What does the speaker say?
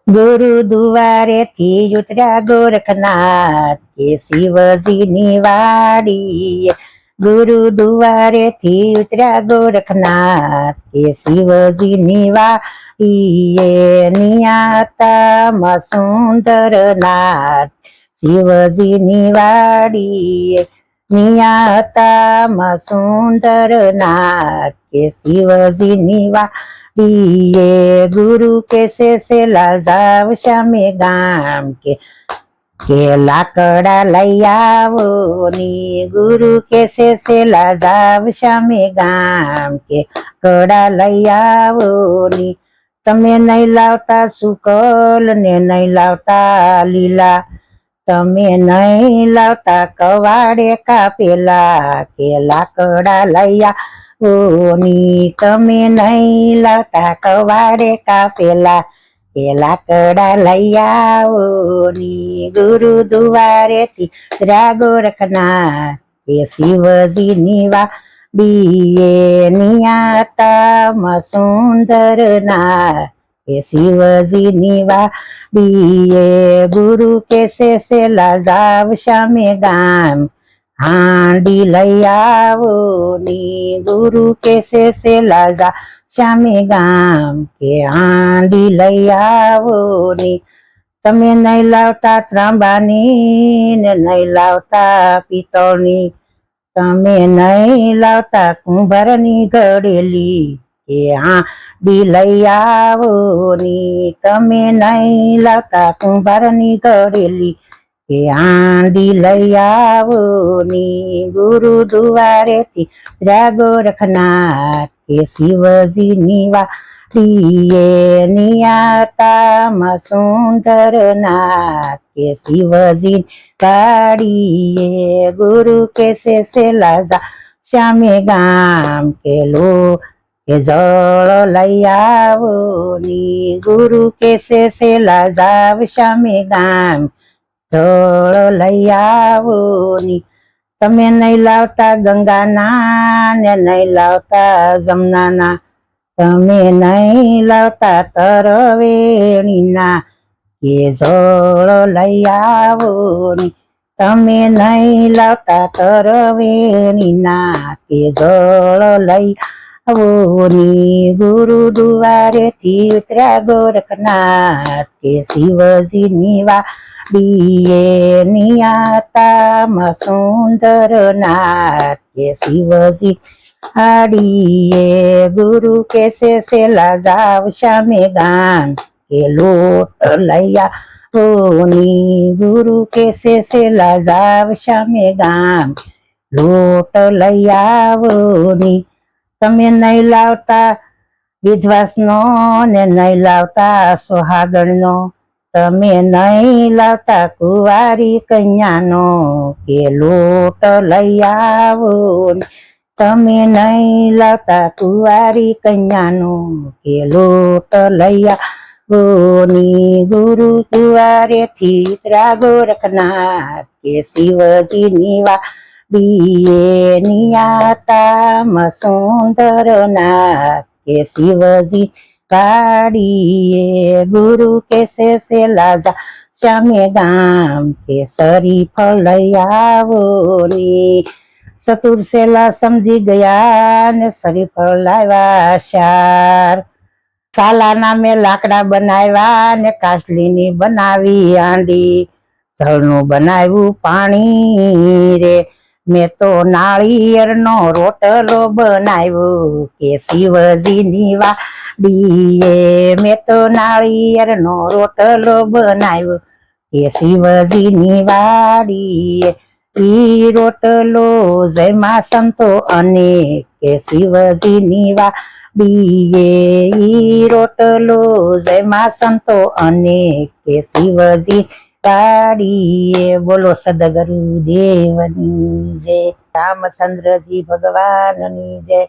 ગુરુ દુવારે થી ઉતર્યા ગોરખનાથ કે શિવજીની વાડી ગુરુ દુવારે થી ઉતર્યા ગોરખનાથ કે શિવજીની વાડી નિયાતામાં સુંદર નાથ શિવજીની વાડી નિયાતામાં સુંદર નાથ કે શિવજીની વાડી ये गुरु कैसे से लाजाव श्यामे गाम के लाकड़ा लई आवो नी गुरु कैसे से लाजाव श्यामे गाम के कड़ा लई आवो नी तमे नहीं लावता सुकल ने नहीं लावता लीला तमे नहीं लावता कवाड़े कापेला के लाकड़ा लई ઓની તમે નહીં લાવતા કવાડે કાપેલા કે લાકડા લઈ આવોની ગુરુ દુવારેથી ગોરખનાથ કે શિવજીની વાડીએ નિયાતામાં સુંદર નાથ કે શિવજીની વાડીએ ગુરુ કેસે સેલા જાવ શ્યામે ગામ हांडी लई आवो नी गुरु कैसे से लाजा श्यामे गाम के हांडी लई आवो नी तमे नहीं लावता त्रांबानी ने नहीं लावता पितळनी तमे नहीं लावता कुंभारनी घड़ेली के हांडी लई आवो नी तमे नहीं लावता कुंभारनी घड़ेली के हांडी लई आवो नी गुरु दुवारे थी गोरखनाथ के शिवजीनी वाડીए नियाताમાં सुंदर नाथ के शिवजी वाડીए गुरु कैसे से लाजा श्यामे गाम के लो के जल लई आवो नी गुरु कैसे से लाजा श्यामे गाम जल लई आवो नी तमे नहीं लावता गंगाना ने नहीं लावता जमुनाना तमे नहीं लावता तरवेणीना के जल लई आवो नी तमे नहीं लावता तरवेणीना के जल लई आवो नी गुरु दुवारे थी उतर्या गोरखनाथ के शिवजीनी वाડીए नियाताમાં सुंदर नाथ के शिवजी वाડીए गुरु कैसे से लाजाव श्यामे गाम के लोट लई आवो नी गुरु कैसे से लाजाव श्यामे गाम लोट लई आवो नी तमे नहीं लावता विधवासनो ने नहीं लावता सोहागणनो तमे नहीं लावता कुवारी कन्यानो के लोट लई आवो तमे नहीं लावता कुवारी कन्यानो के लोट लई आवो नी गुरु दुवारे थी उतर्या गोरखनाथ के शिवजीनी वाડીए नियाताમાં सुंदर नाथ के शिवजी वाડીए गुरु कैसे से लाजा श्यामे गाम के शरीफળ લઈ आवो नी चतुर सेला समझी गया ने शरीफળ लाव्या शार सालाना में लाकड़ा बनाव्या ने कासलीनी बनावी हांडी सळनु बनाव्યું पाणी रे मैं तो नाळिયેરનો રોટલો બનાવ્યો કે શિવજીની વાડીએ मैं तो नाळिયેરનો રોટલો બનાવ્યો કે શિવજીની વાડીએ ઈ રોટલો જયમાં સંતો અનેક કે શિવજીની વાડીએ ઈ રોટલો જયમાં સંતો અનેક કે શિવજી वाડીએ बोलो सदगुरु देवनी जय रामचंद्र जी भगवान जय।